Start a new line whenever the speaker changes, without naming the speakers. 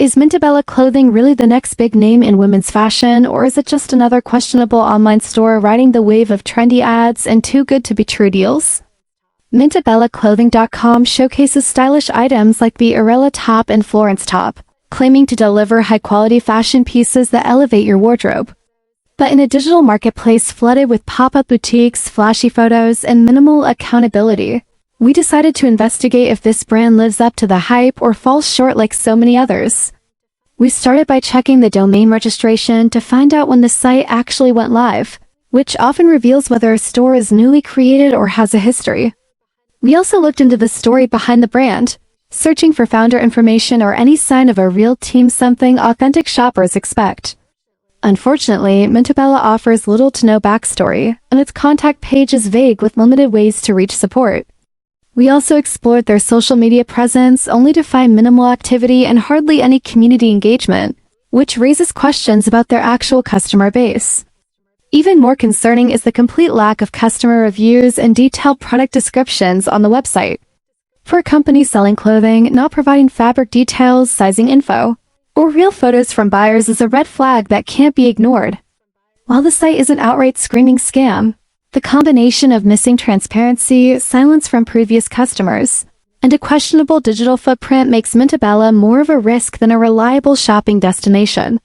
Is Mintabella clothing really the next big name in women's fashion, or is it just another questionable online store riding the wave of trendy ads and too good to be true deals? MintabellaClothing.com showcases stylish items like the Arella top and Florence top, claiming to deliver high-quality fashion pieces that elevate your wardrobe. But in a digital marketplace flooded with pop-up boutiques, flashy photos, and minimal accountability, we decided to investigate if this brand lives up to the hype or falls short like so many others. We started by checking the domain registration to find out when the site actually went live, which often reveals whether a store is newly created or has a history. We also looked into the story behind the brand, searching for founder information or any sign of a real team, something authentic shoppers expect. Unfortunately, Mintabella offers little to no backstory, and its contact page is vague with limited ways to reach support. We also explored their social media presence only to find minimal activity and hardly any community engagement, which raises questions about their actual customer base. Even more concerning is the complete lack of customer reviews and detailed product descriptions on the website. For a company selling clothing, not providing fabric details, sizing info, or real photos from buyers is a red flag that can't be ignored. While the site is an outright screaming scam, the combination of missing transparency, silence from previous customers, and a questionable digital footprint makes Mintabella more of a risk than a reliable shopping destination.